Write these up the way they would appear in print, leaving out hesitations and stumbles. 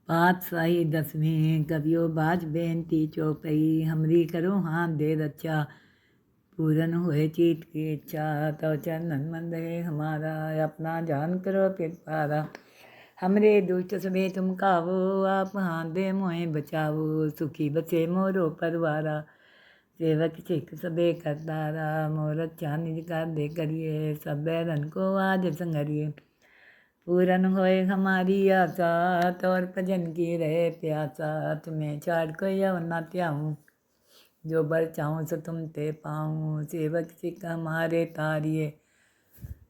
पातशाही दसवीं कवियो बाज बेनती चौपई हमरी करो हाथ दे रक्षा पूरन हुए चीत की इच्छा तो चरणन मन रहे हमारा अपना जान करो पिरपारा हमरे दुष्ट सभे तुम कावो आप हाथ दे मोहे बचावो सुखी बचे मोरो परवारा सेवक सिख सबे करतारा मोर अच्छा निज कर दे करिए सब बैरन को आज संगरिए पूरन होए हमारी आशा तौर भजन की रहे प्यासा तुम्हें छाड़ को यव न त्याऊँ जो बर चाहूँ सो तुम ते पाऊँ सेवक सिख हमारे तारिए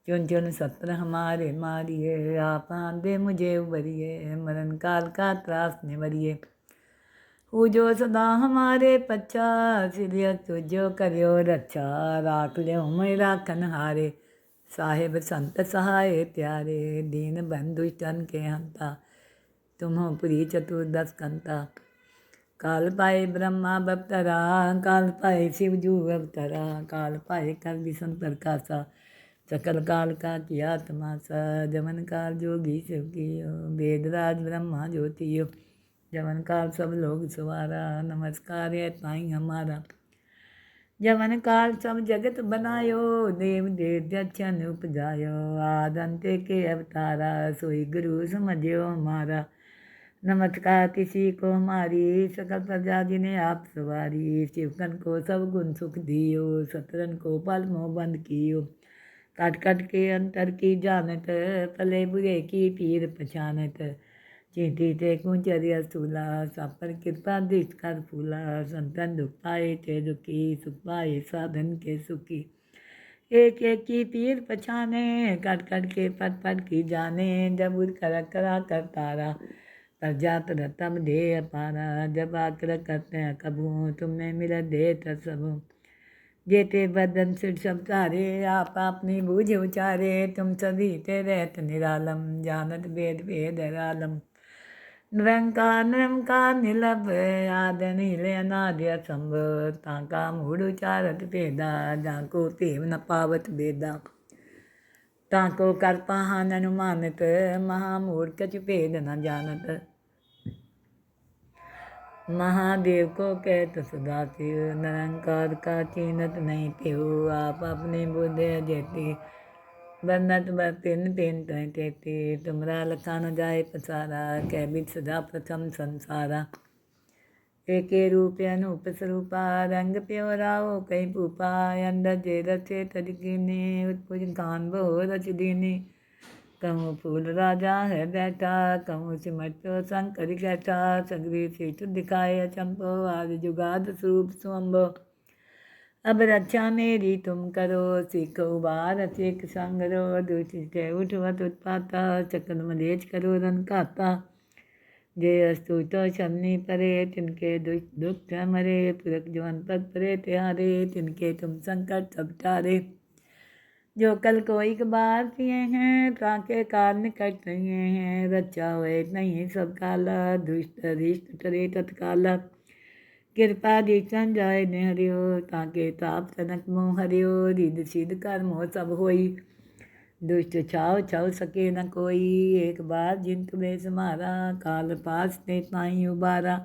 चुन चुन सत्र हमारे मारिए आप दे मुझे उबरिए मरण काल का त्रास निवरिए जो सदा हमारे पच्छा सिरिय तुझो करियो रक्षा राख ले मेरा कन्हारे साहेब संत सहाय प्यारे दीन बंधुष्टन के हंता तुम हो पुरी चतुर्दश कंता काल पाए ब्रह्मा बप्तरा काल पाए शिवजू अवतरा काल पाए कर विसंतर कासा सकल काल का किया तमाशा जमन काल जोगी शिव कियो वेदराज ब्रह्मा ज्योतियो जमन काल सब लोग सवारा नमस्कार है ताई हमारा जमन काल सब जगत बनायो देव देव्यन उपजायो आदंते के अवतारा सोई गुरु समझियो हमारा नमस्कार किसी को हमारी सकल प्रजा जिन्हें आप सवारी शिवकन को सब गुण सुख दियो सतरन को पल मोह बंद कियो कट कट के अंतर की जानत पले बुरे की पीर पछानत चींटी ते कुंचरिया सूला सापर कृपा दृष्ट कर फूला संतन दुख पाए ते दुखी सुख पाए साधन के सुखी एक एक की पीर पछाने कट कट के पट पट की जाने जब उड़ कर करा कर तारा प्रजा तब दे अपारा जब आकर करते हैं कबू तुम्हें मिला दे तब जेते बदन सिर सब तारे आप अपनी बूझ उचारे तुम सभी ते रहत निरालम जानत वेद वेद रालम निरंकार निरंकार निलभ आद नीले अनाद्य संभ ताका मूढ़ उचारत भेदा जाको तेव न पावत बेदा ताको कर पाहन अनुमानित महामूढ़ कछ भेद न जानत महादेव को कहत सदा शिव निरंकार का चीनत नहीं प्यो आप अपने बुद्धि जेती बरनत बर तिन तिन तेती तुमरा लखा न जाए पसारा कै बिच सदा प्रथम संसारा एके रूप अनूप स्वरूपा रंग प्यो राओ कहीं पूपा अंदर जे रचे तजकीने उत्पुज कान बहो रच दीने कहूँ फूल राजा है बैठा कहूँ सिमट प्यो शंकर कैठा सगरी सीट दिखाए अचंपो आज जुगाद स्वरूप स्वम्भो अब रक्षा मेरी तुम करो सीखो बार सिख संगरो दूषित उठवत उत्पाता चक्र मलेच करो रन खाता जे अस्तु तो शमनी परे तिनके दुख मरे पुरख जवन पद परे त्यारे तिनके तुम संकट सब टारे जो कल को एक बार पिए हैं ताके काल निकट रहे हैं रक्षा हुए नहीं सब काला दुष्ट रिष्ट टरे तत्काला कृपा दीक्षण जाय ने हरियो ताके ताप तनक मोह हरियो रिद सिद्ध कर्म हो सब होई दुष्ट छाव छव सके न कोई एक बार जिन तुम्हें समारा काल पास ते ताई उबारा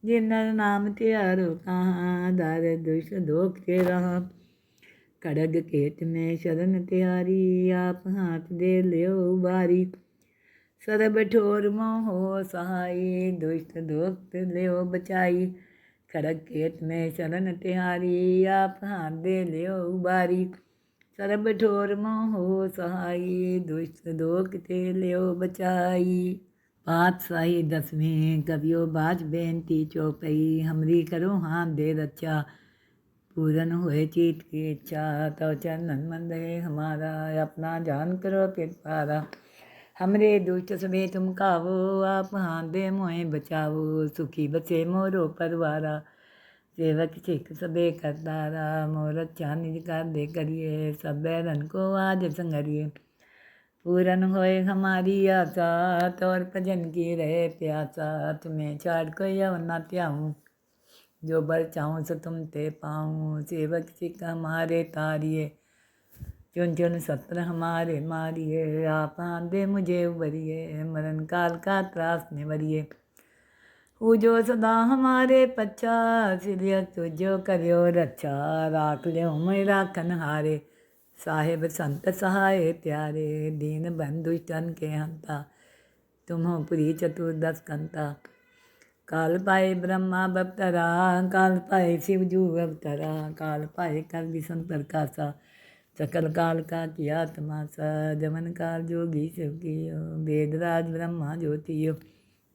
जिन नाम त्यारो कहाँ दार दुष्ट दोख ते रहा खड़ग केत में शरण त्यारी आप हाथ दे लियो उबारी सरब ठोर मोहो सहाय दुष्ट दोख लियो बचाई खड़ग केत में शरण तिहारी आप हाथ दे लियो उबारी सरब ठोर मोहो सहाय दुष्ट दोख ते लियो बचाई पातशाही दसवीं कवियो बाज बेनती चौपई हमरी करो हाथ दे रक्षा पूरन हुए चीत की इच्छा तो चरणन मन रहे हमारा अपना जान करो पिरपारा हमरे दुष्ट सभे तुम कावो आप हाथ दे मोहे बचावो सुखी बचे मोरो परवारा सेवक सिख सबे करतारा मोर अच्छा निज कर दे करिए सब बैरन को आज संगरिए पूरन होए हमारी आशा तौर भजन की रहे प्यासा तुम्हें छाड़ को यव न त्याऊँ जो बर चाहूँ सो तुम ते पाऊँ सेवक सिख हमारे तारिए चुन चुन सत्र हमारे मारिए, आप आंदे मुझे उबरिए, मरण काल का त्रास निवरिए। पूजो सदा हमारे पच्चा, सिरिय तुझो करियो रक्षा, राख लियो मैं राखन हारे, साहेब संत सहाय प्यारे, दीन बंधु जन के हंता, तुम हो पुरी चतुर्दश कंता। काल पाए ब्रह्मा बपतरा, काल पाए शिवजू अवतरा, काल पाए कर विष्णु प्रकाशा, सकल काल का किया तमाशा, जमन काल जोगी शिव कियो, वेदराज ब्रह्मा ज्योतियो,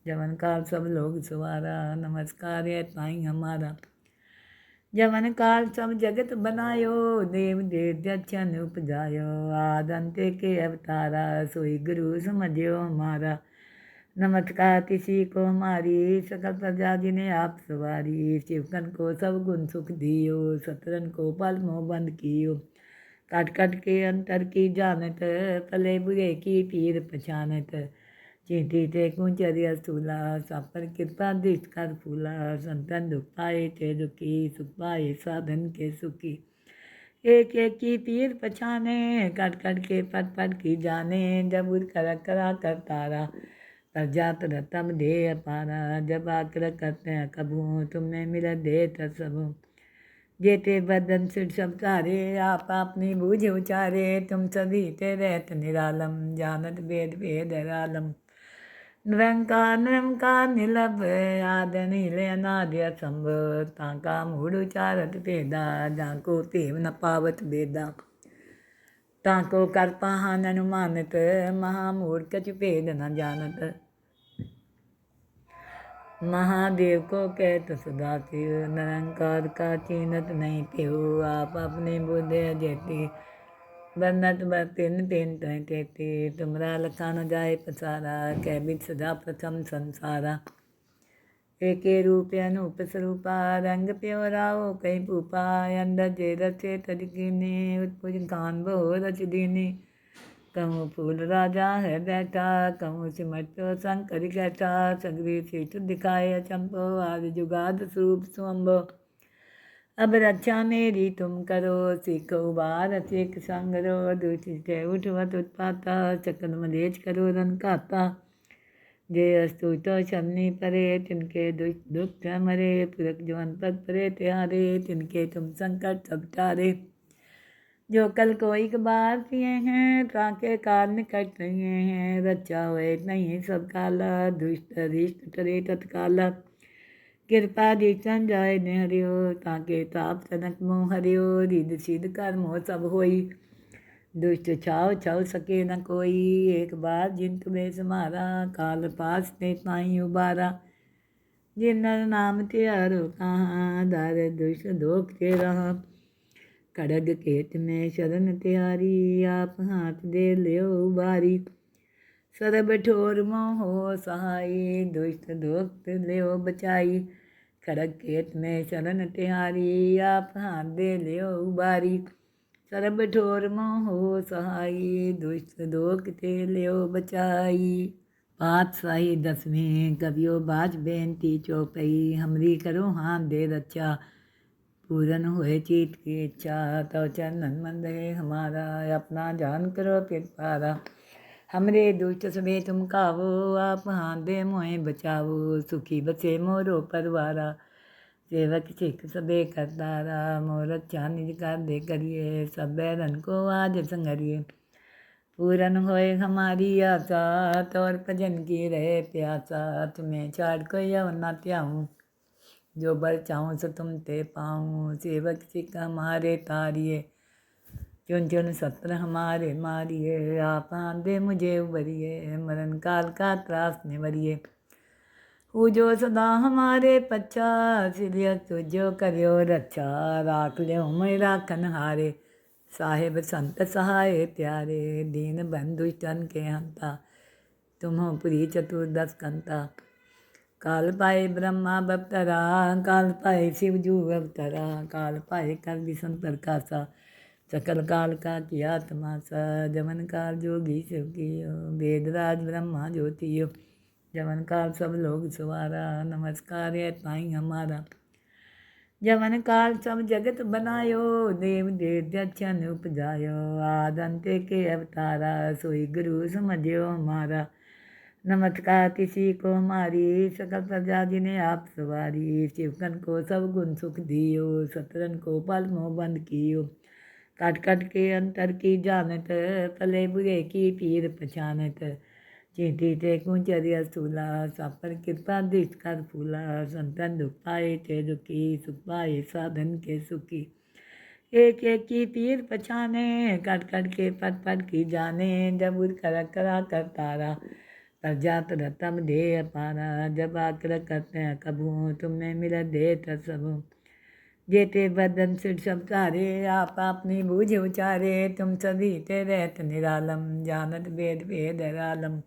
जमन काल सब लोग सवारा, नमस्कार है ताई हमारा। जमन काल सब जगत बनायो, देव देव उपजायो, आद अंत्य के अवतारा, सोई गुरु समझियो हमारा। नमस्कार किसी को हमारी, सकल प्रजा जिन्हें आप सवारी, शिवकन को सब गुण सुख दियो, सतरन को पल मोह बंद कियो, कट कट के अंतर की जानत, भले बुरे की पीर पहचानत, चींटी ते कुंचरिया सूला, सब पर कृपा दृष्ट कर फूला, संतन दुख पाए ते दुखी, सुख पाए साधन के सुखी। एक एक की पीर पछाने, कट कट के पट पट की जाने, जब उड़ कर करा कर तारा, प्रजा तब दे अपारा, जब आकर करते हैं कबू, तुम्हें मिला दे तबू। जेते बदन सिर सब तारे, आप अपनी बूझ उचारे, तुम सभी ते रहत निरालम, जानत वेद वेद रालम। निरंकार निरंकार निलभ, आद नीले अनादि असंभ, ताका मूढ़ उचारत भेदा, जाको तेव न पावत बेदा। ताको कर पाहन अनुमानित, महामूढ़ कछु भेद न जानत। महादेव को कहत सदा शिव, निरंकार का चीनत नहीं प्यो, आप अपने बुद्धि जेती, बरनत बर तिन तिन तेती, तुमरा लखा न जाए पसारा, कह बिद सदा प्रथम संसारा। एके रूप अनूप स्वरूपा, रंग प्यो राओ कहीं भूपा, अंदर जे रचे तजकीने, उत्पुज कान बहु रच दीनी। कहूँ फूल राजा है बैठा, कहूँ सिमट प्यो शंकर कैठा, सगरी सीट दिखाए चंपो, आज जुगाद स्वरूप स्वम्भो। अब रक्षा मेरी तुम करो, सीखो बार सिख संगरो, दूसरी उठवत उत्पाता, चकन मलेच करो रन खाता। जे अस्तु तो शमनी परे, तिनके दुख मरे, पुरख जवन पग परे त्यारे, तिनके तुम संकट सब टारे। जो कल को एक बार पिए हैं, ताके काल निकट रहे हैं, रचा हुए नहीं सब काला, दुष्ट रिष्ट टरे तत्काला। कृपा दीचन जाय ने हरियो, ताके ताप तनक मोह हरियो, रिद सिद्ध कर मोह सब होई, दुष्ट छाव छाव सके न कोई, एक बार जिन तुम्हें समारा, काल पास ने पाई उबारा। जिन नाम त्यारो कहाँ, दार दुष्ट दोख के रहा, खड़ग केत में शरण त्यारी, आप हाथ दे लियो उबारी। सरब ठोर मोहो सहाई, दुष्ट दोख लियो बचाई, खड़ग केत में शरण त्यारी, आप हाथ दे लियो उबारी। सरब ठोर मोहो सहाई, दुष्ट दोख ते लियो बचाई। पातशाही दसवीं कवियो बाज बेनती चौपई, हमरी करो हाथ दे रचा, पूरन हुए चीत की इच्छा, तो चरणन मंद है हमारा, अपना जान करो कृपारा। हमरे दुष्ट सबे तुम कावो, आप हाथ दे मोहे बचावो, सुखी बसे मोरो परवारा, सेवक सिख सबे करतारा, मोर अच्छा निज कर दे करिए, सब बैरन को आज संगरिए। पूरन होए हमारी आशा, तौर भजन की रहे प्यासा, तुम्हें छाड़ कोई अवर न त्याऊँ, जो बल चाहूँ सो तुम ते पाऊँ, सेवक सिख हमारे तारिए, चुन चुन सत्र हमारे मारिए, आप आंदे मुझे उबरिए, मरण काल का त्रास निवरिए। पूजो सदा हमारे पच्चा, सिरिय तुझो करियो रक्षा, राख लियो मैं राखन हारे, साहेब संत सहाय प्यारे, दीन बंधु जन के हंता, तुम हो पुरी चतुर्दश कंता। काल पाए ब्रह्मा बपतरा, काल पाए शिवजू अवतरा, काल पाए कर विष्णु प्रकाशा, सकल काल का किया तमाशा, जमन काल जोगी शिव कियो, वेदराज ब्रह्मा ज्योतियो, जमन काल सब लोग सवारा, नमस्कार है ताई हमारा। जवन काल सब जगत बनायो, देव देव दक्षन उपजायो, आद अंत के अवतारा, सोई गुरु समझियो हमारा। नमस्कार किसी को हमारी, सकल प्रजा जिन्हें आप सवारी। शिवकन को सब गुण सुख दियो, सतरन को पल मोह बंद कियो। कट कट के अंतर की जानत, भले बुरे की पीर पहचानत। चींटी ते कुंचरिया सूला, सब पर कृपा दृष्ट कर फूला। संतन दुख पाए ते दुखी, सुख पाए साधन के सुखी। एक एक की पीर पछाने, कट कट के पट पट की जाने। जब उर करा कर तारा, पर जात रतम दे अपारा। जब आकर करते हैं कबू, तुम्हें मिल दे सबू। जेते बदन सिर सब तारे, आप अपनी बूझ उचारे। तुम सभी ते रहत निरालम, जानत भेद भेद रालम।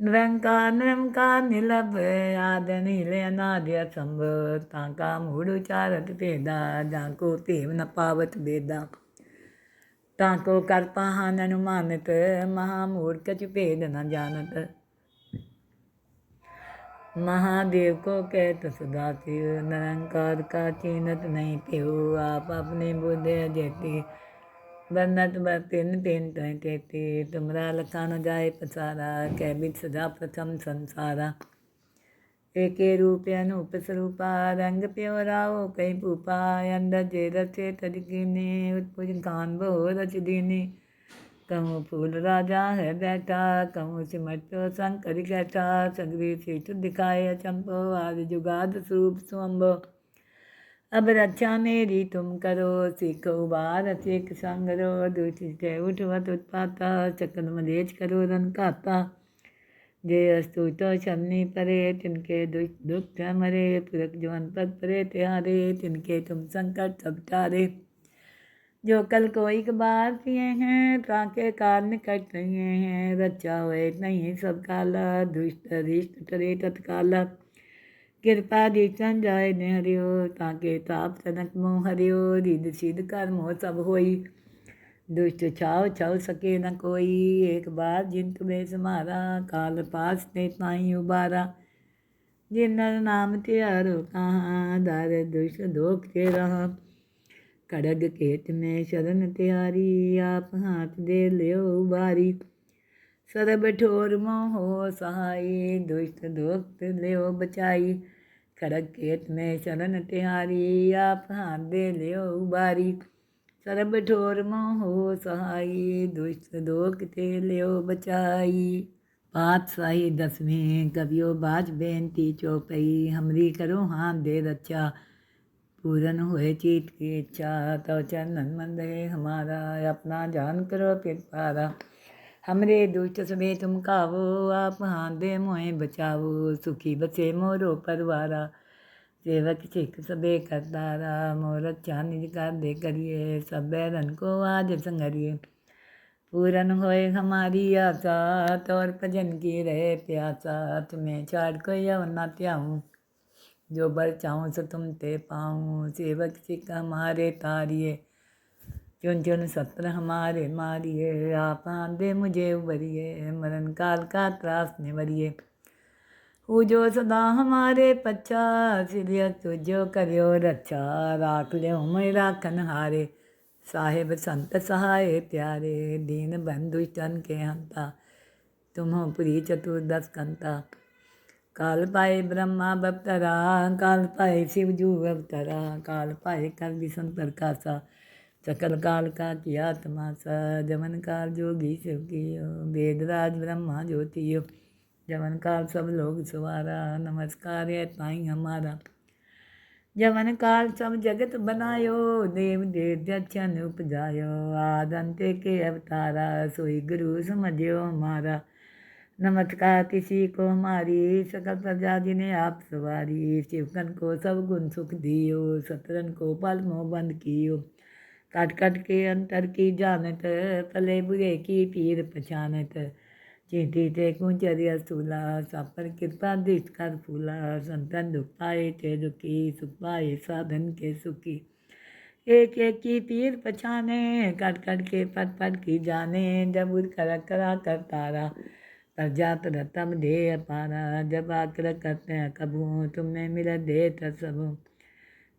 निरंकार निरंकार निलभ, आद नील अनादि असंभ। ताका मूढ़ उचारत भेदा, जाको तेव न पावत भेदा। ताको कर पाहन अनुमानित, महामूढ़ कछु भेद न जानत। महादेव को कहत सदा शिव, निरंकार का चीनत नहीं प्यो। आप अपने बुद्धि जेती, बरनत बर तिन तिन तेती। तुमरा लखा न जाए पसारा, कह बिद सदा प्रथम संसारा। एके रूप अनूप स्वरूपा, रंग प्यो राओ कई भूपा। अंदर जे रचे तज कीने, उत्पुज कान बहु रच दीने। कहूँ फूल राजा है बैठा, कहूँ सिमट प्यो शंकर कैठा। सगरी सीट दिखाए अचंभो, आदि जुगाद स्वरूप स्वंभो। अब रक्षा मेरी तुम करो, सीखो बार एक संगरो। दूसरी से उठवत उत्पाता, चक्र मलेच करो रन खाता। जे अस्तु तो शमनी परे, तिनके दुख मरे। पुरख जवन पग परे त्यारे, तिनके तुम संकट सब टारे। जो कल को एक बार किए हैं, ताके काल निकट रहे हैं। रचा हुए नहीं सब काला, दुष्ट रिष्ट करे तत्काला। कृपा दीचन जाय ने हरियो, ताके ताप तनक मोह हरियो। रिद सिद्ध कर्म हो सब होई, दुष्ट छाव छव सके न कोई। एक बार जिन तुम्हें समारा, काल पास ने ताई उबारा। जिन नर नाम त्यारो कहाँ, दार दुष्ट दोख ते रहा। खड़ग केत में शरण त्यारी, आप हाथ दे लियो उबारी। सरब ठोर मोहो सहाई, दुष्ट दोख लियो बचाई। खड़ग केत में शरण तिहारी, आप हाथ दे लियो उबारी। सरब ठोर मोहो सहाई, दुष्ट दोख ते लियो बचाई। पातशाही दसवीं कवियो बाज बेनती चौपई। हमरी करो हाथ दे रक्षा, पूरन हुए चीत की इच्छा। तो चरणन मन रहे हमारा, अपना जान करो फिर पारा। हमरे दुष्ट सबे तुम कावो, आप हाथ दे मोहे बचावो। सुखी बसे मोरो परवारा, सेवक सिख सबे करतारा। मोर रक्षा निज कर दे करिए, सब बैरन को आज संगरिए। पूरन होए हमारी आशा, तौर भजन की रहे प्यासा। तुम्हें छाड़ कोई अव न त्याऊँ, जो बर चाहूँ सो तुम ते पाऊँ। सेवक सिख हमारे तारिए, चुन चुन सत्र हमारे मारिए। आप दे मुझे उबरिए, मरण काल का त्रास निवरिए। जो सदा हमारे पच्छा, सिरिय तुझो करियो रक्षा। राख लियो मैं राखन हारे, साहेब संत सहाय प्यारे। दीन बंधु तन के हंता, तुम्हों पुरी चतुर्दश कंता। काल पाए ब्रह्मा बपतरा, काल पाए शिवजू अवतरा। काल पाए कर विष्णु प्रकाशा, सकल काल का किया तमाशा। जमन काल जोगी शिव कियो, वेदराज ब्रह्मा ज्योतियो। जमन काल सब लोग सवारा, नमस्कार है ताई हमारा। जमन काल सब जगत बनायो, देव देव दक्षन उपजायो। आद अंत के अवतारा, सोई गुरु समझियो हमारा। नमस्कार किसी को हमारी, सकल प्रजा जिन्हें आप सवारी। शिवकन को सब गुण सुख दियो, सतरन को पल मोह बंद कियो। कट कट के अंतर की जानत, भले बुरे की पीर पहचानत। चींटी ते कुंचरिया सूला, सब पर कृपा दृष्ट कर फूला। संतन दुख पाए ते दुखी, सुख पाए साधन के सुखी। एक एक की पीर पछाने, कट कट के पट पट की जाने। जब उर करा कर तारा, पर जात रतम दे अपारा। जब आकर करते हैं कबू, तुम्हें मिल दे सबू।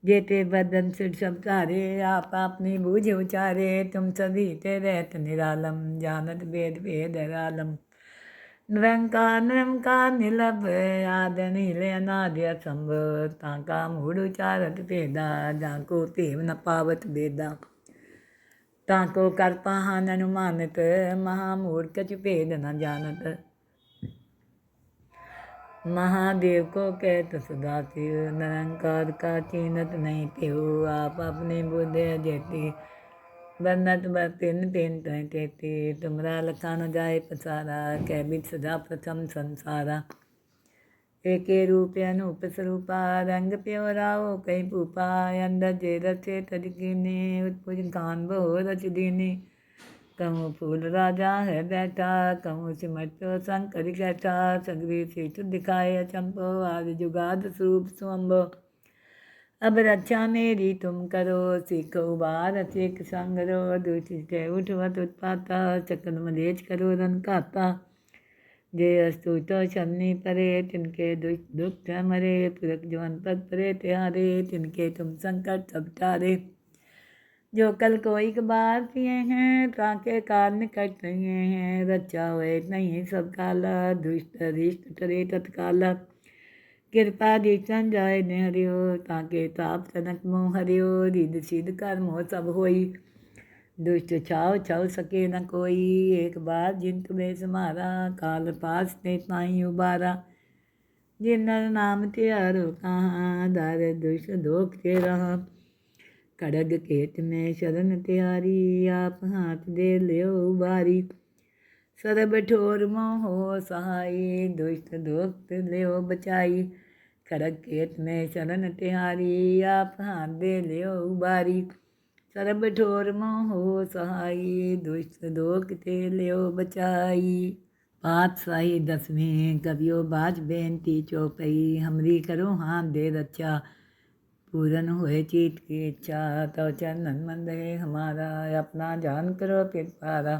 जेते बदन सिर सब तारे आप अपनी बूझ उचारे तुम सभी ते रहत निरालम जानत भेद भेद रालम निरंकार निरंकार निलभ आद नील अनादि असंभ ताका मूढ़ उचारत भेदा जाको तेव न पावत बेदा ताको कर पाहन अनुमानित महामूढ़ कछ भेद न जानत महादेव को कहत सदा शिव निरंकार का चीनत नहीं त्यो आप अपने बुद्धि जेती बरनत बर तिन तिन तय तेती तुमरा लखा न जाए पसारा कै बिच सदा प्रथम संसारा एके रूप अनूप स्वरूपा रंग प्यो राओ कई भूपा अंदर जे रचे तजकीने उत्पुज कान बहु रच दीने कहूँ फूल राजा है बैठा कहूँ सिमटो शंकर कैठा सगरी सीट दिखाए चंपो आदि जुगाद स्वरूप स्वम्भो अब रक्षा मेरी तुम करो सीखो बार एक संग रो दूसरी उठवत उत्पाता चक्र मलेच करो रन खाता जे अस्तु तो शमनी परे तिनके दुख मरे पुरख जवन पद परे त्यारे तिनके तुम संकट सब टारे जो कल को एक बार किए हैं ताके काल निकट रहे हैं रचा हुए नहीं सब काला दुष्ट रिष्ट करे तत्काला कृपा दीचन जाय ने हरियो ताके ताप तनक मोह हरियो रिद सिद्ध कर मोह सब होई दुष्ट छाव छाव सके न कोई एक बार जिन तुम्हें समारा काल पास ने ताई उबारा जिन नाम त्यारो कहाँ दार दुष्ट दोख ते रहा खड़ग केत में शरण त्यारी आप हाथ दे लियो उबारी सरब ठोर मोहो सहाई दुष्ट दोख लियो बचाई खड़ग केत में शरण तिहारी आप हाथ दे लियो उबारी सरब ठोर मोहो सहाई दुष्ट दोख ते लियो बचाई पातशाही दसवीं कवियो बाज बेनती चौपई हमरी करो हाथ दे रक्षा पूरन हुए चीत की इच्छा तो चरणन मन रहे हमारा अपना जान करो फिर पारा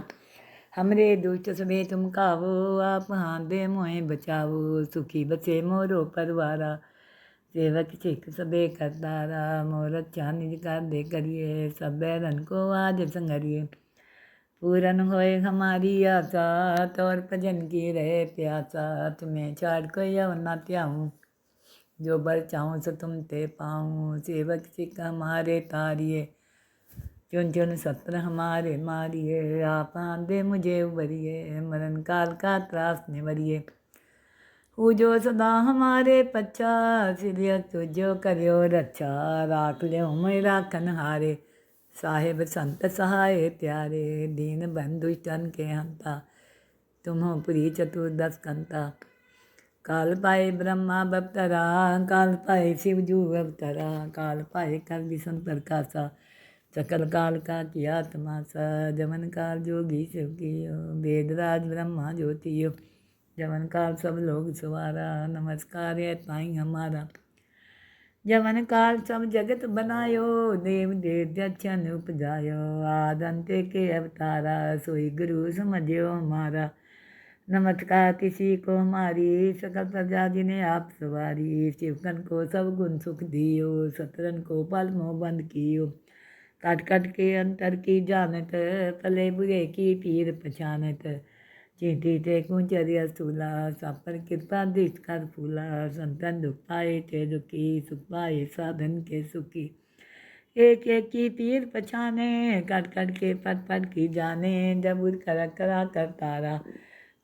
हमरे दुष्ट सभे तुम कावो आप हाथ दे मोहे बचावो सुखी बचे मोरो परवारा सेवक सिख सबे करतारा मोर अच्छा निज कर दे करिए सब बैरन को आज संगरिए पूरन होए हमारी आशा तौर भजन की रहे प्यासा तुम्हें छाड़ कोई न त्याऊँ जो बर चाहूँ सो तुम ते पाऊँ सेवक सिख हमारे तारिए चुन चुन सत्र हमारे मारिए आप आंदे मुझे उबरिए मरण काल का त्रास निवरिए जो सदा हमारे पच्छा सिरिय तुझो करियो रक्षा राख लियो मैं राखन हारे साहेब संत सहाय प्यारे दीन बंधु तन के हंता तुम हो पुरी चतुर्दश कंता काल पाए ब्रह्मा बपतरा काल पाए शिवजू अवतरा काल पाए कल विष्णु प्रकाशा सकल काल का किया तमाशा जमन काल जोगी शिव कियो वेदराज ब्रह्मा ज्योतियो जमन काल सब लोग सवारा नमस्कार है ताई हमारा जमन काल सब जगत बनायो देव देव दक्षन उपजायो आदंते के अवतारा सोई गुरु समझियो हमारा नमस्कार किसी को हमारी सकल प्रजा जिन्हें आप सवारी शिवकन को सब गुण सुख दियो सतरन को पल मोह बंद कियो कट कट के अंतर की जानत पले बुरे की पीर पछानत चींटी ते कुंचरिया स्थूला सापर कृपा दृष्ट कर फूला संतन दुख पाए ते दुखी सुख पाए साधन के सुखी एक एक की पीर पछाने कट कट के पट पट की जाने जब उर करा कर तारा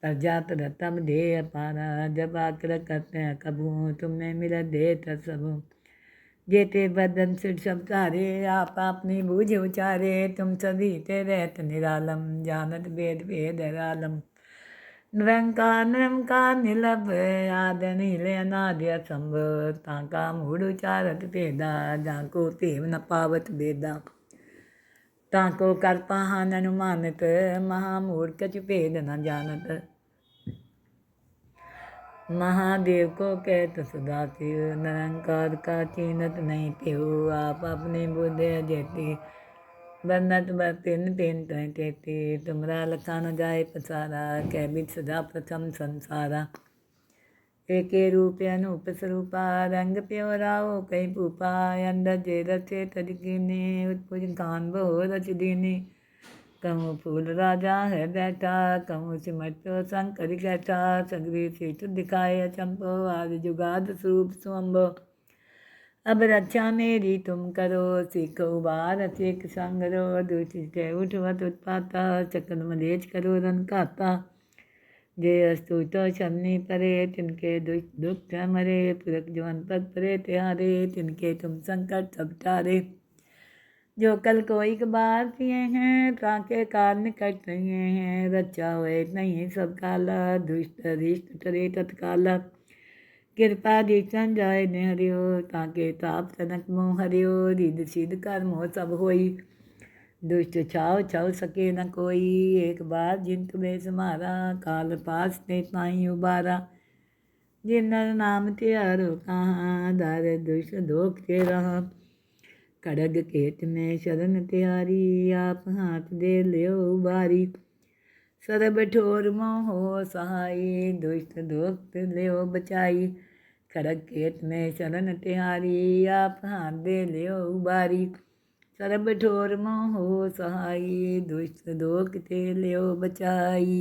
पर जात रतम दे अपारा जब आकर करते हैं कबू तुमने मिला दे तब जेते बदन सिर सब तारे आप अपनी बूझ उचारे तुम सभी ते रहत निरालम जानत भेद भेद रालम निरंकार निरंकार निलभ आद नील अनादि असंभ ताका मूढ़ उचारत भेदा जाको तेव न पावत बेदा ताको कर पाहन अनुमानित महामूढ़ कछ भेद न जानत महादेव को कहत सदा शिव निरंकार का चीनत नहीं त्यो आप अपनी बुद्धि जेती बरनत बर तिन तिन तय तेती तुमरा लखा न जाए पसारा कै बिच सदा प्रथम संसारा एके रूप अनूप स्वरूपा रंग प्यो राओ कई भूपा अंदर जे रचे तज कीने उत्पुज कान बो रच दीने कहूँ फूल राजा है बैठा कहूँ सिमट प्यो शंकर कैठा सगरी सीट दिखाए चंपो आदि जुगाद स्वरूप स्वम्भो अब रक्षा मेरी तुम करो सीखो बार एक संगरो दूसरी उठवत उत्पाता चक्र मलेच करो रन खाता जे अस्तु तो शमनी परे तिनके दुख मरे पुरख जवन पद परे त्यारे तिनके तुम संकट सब टारे जो कल को एक बार किए हैं ताके काल निकट रहे हैं रचा हुए नहीं सब काला दुष्ट रिष्ट करे तत्काला कृपा दीक्षण जाय ने हरियो ताके ताप तनक मोह हरियो रिद सिद्ध कर मोह सब होई दुष्ट छाव छाव सके न कोई एक बार जिन तुम्हें समारा काल पास ने ताई उबारा जिन नाम त्यारो कहाँ दर दुष्ट दोख के रहा खड़ग केत में शरण त्यारी आप हाथ दे लियो उबारी सरब ठोर मोहो सहाई दुष्ट दोख लियो बचाई खड़ग केत में शरण तिहारी आप हाथ दे लियो उबारी सरब ठोर मोहो सहाई दुष्ट दोख ते लियो बचाई।